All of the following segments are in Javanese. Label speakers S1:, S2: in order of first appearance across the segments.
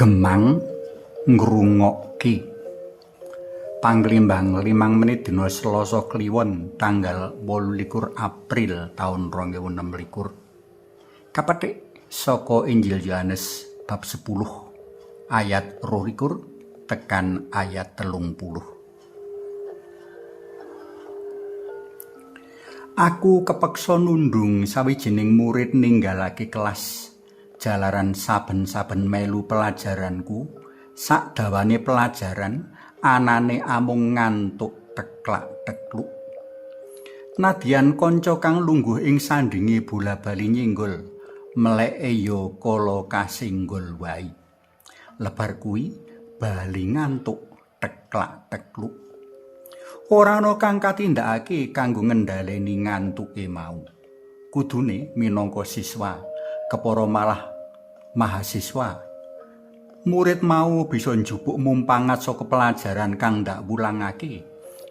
S1: Gemang ngrungokke Panglimbang 5 menit dina Selasa Kliwon tanggal 28 April taun 2026. Kapetik saka Injil Yohanes bab 10 ayat 22 tekan ayat 30. Aku kepeksa nundung sawijining murid ninggalake kelas. Jalaran saben-saben melu pelajaranku, sak dawane pelajaran anane amung ngantuk teklak-tekluk. Nadyan kanca kang lungguh ing sandinge bola-bali nyenggol, meleke ya kala kasinggol wae. Lebar kuwi bali ngantuk teklak-tekluk. Ora ana kang katindakake kanggo ngendhaleni ngantuke mau. Kudune minangka siswa, kepara malah mahasiswa, murid mau bisa njupuk mumpangat saka pelajaran kang ndak wulangake.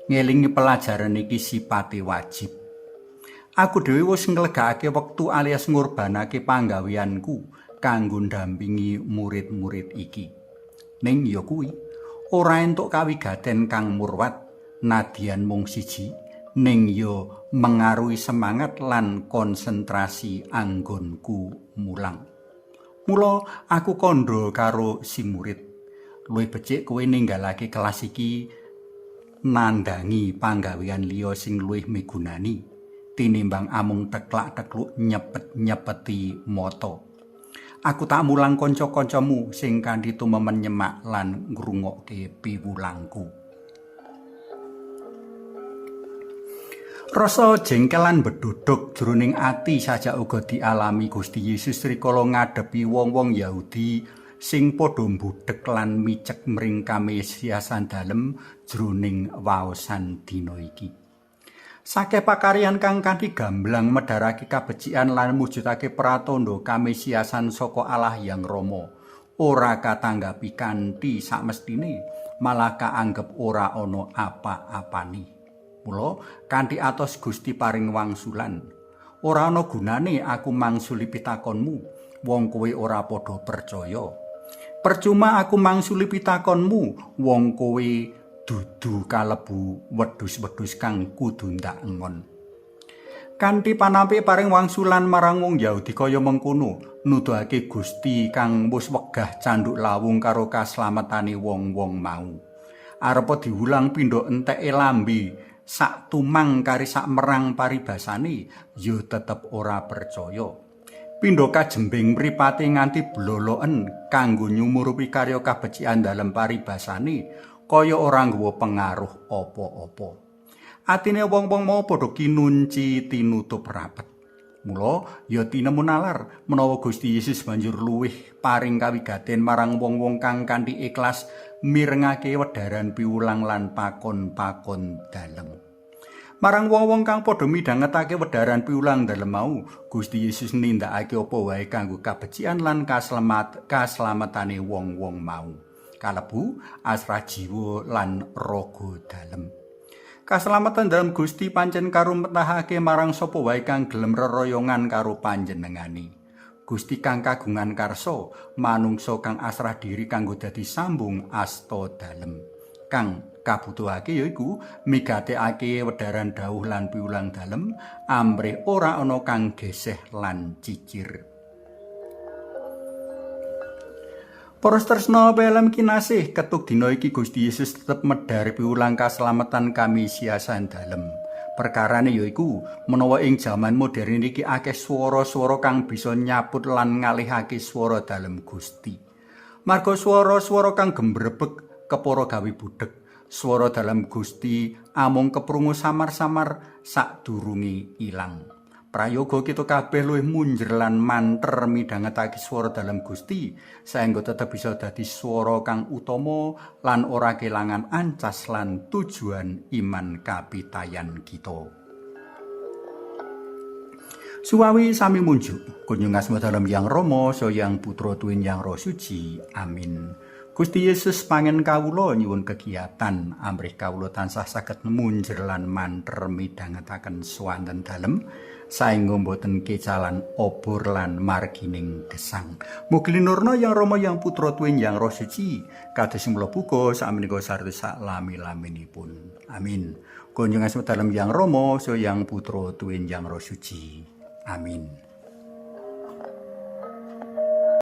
S1: Ngelingi pelajaran iki sipate wajib. Aku dhewe wis nglegakake wektu alias ngorbanake panggaweanku kanggo ndampingi murid-murid iki. Ning ya kuwi ora entuk kawigaten kang murwat, nadyan mung siji, ning ya mengaruhi semangat lan konsentrasi anggonku mulang. Mula aku kandha karo si murid, luwih becik kowe ninggalake kelas iki nandangi panggawean liya sing luwih migunani tinimbang amung teklak-tekluk nyepet-nyepeti mata. Aku tak mulang kanca-kancamu sing kanthi tumemen nyemak lan ngrungokke piwulangku. Rasa jengkelan bedodok jroning ati sajak uga dialami Gusti Yesus rikala ngadepi wong-wong Yahudi sing padha mbudhek lan micek mring kamesiasan dalem jroning waosan dina iki. Sakeh pakaryan kang kanthi gamblang medharake kabecikan lan mujudake pratandha kamesiasan saka Allah Hyang Rama ora katanggapi kanthi sakmestine, malah kaanggep ora ana apa-apane. Mula kanthi atos Gusti paring wangsulan, ora ana gunane aku mangsuli pitakonmu, wong kowe ora padha percaya. Percuma aku mangsuli pitakonmu, wong kowe dudu kalebu wedhus-wedhus kang kudu ndak engon. Kanthi panampik paring wangsulan marang wong Yahudi kaya mengkono, nuduhake Gusti kang wis wegah canduk lawung karo kaslametane wong-wong mau. Arepa diulang pindha enteke lambe sak tumang kari sak merang paribasane ya tetep ora percaya. Pindha kajembing mripate nganti bloloken kanggo nyumurupi karya kabecikan dalem paribasane kaya ora nggawa pengaruh apa-apa. Atine wong-wong mau padha kinunci tinutup rapet. Mula ya tinemu nalar menawa Gusti Yesus banjur luwih paring kawigaten marang wong-wong kang kanthi ikhlas mirengake wedharan piwulang lan pakon-pakon dalem. Marang wong-wong kang padha midhangetake wedharan piwulang dalem mau, Gusti Yesus nindakake apa wae kanggo kabecikan lan kaslametane wong-wong mau. Kalebu asrah jiwa lan raga dalem. Kaslametan dalam Gusti pancen karumetahake marang sapa wae kang gelem reroyongan karo panjenengane. Gusti kang kagungan karsa, manungsa kang asrah diri kanggo dadi sambung asta dalem. Kang kabutuhake yaiku migatekake wedharan dawuh lan piwulang dalem, amrih ora ana kang geseh lan cicir. Para tresna pelem kinasih, ketuk dina iki Gusti Yesus tetep medhari piwulang kaslametan kami siasan dalem. Perkarane yaiku menawa ing jaman modern iki akeh swara-swara kang bisa nyaput lan ngalihake swara dalem Gusti. Marga swara-swara kang gembrebek kepara gawe budhek, swara dalem Gusti amung keprungu samar-samar sadurunge ilang. Prayoga kita kabeh luwih munjer lan manter midhangetake swara dalem Gusti, saengga tetep bisa dadi swara kang utama lan ora kelangan ancas lan tujuan iman kapitayan kita. Suwawi sami munjuk, kunjung asma dalem Hyang Rama, Hyang Putra Tuwin Hyang Roh Suci. Amin. Gusti Yesus pangen kawula nyuwun kegiatan amrih kawula tansah saged munjer lan manter midhangetaken swanten dalem saengga boten kecalan obor lan margining gesang. Mugi linurna Yang Rama Yang Putra Tuwin Yang Roh Suci kados mula buka sakmenika sarta saklami-laminipun. Amin. Kunjungan dalem Yang Rama so Yang Putra Tuwin Yang Roh Suci. Amin.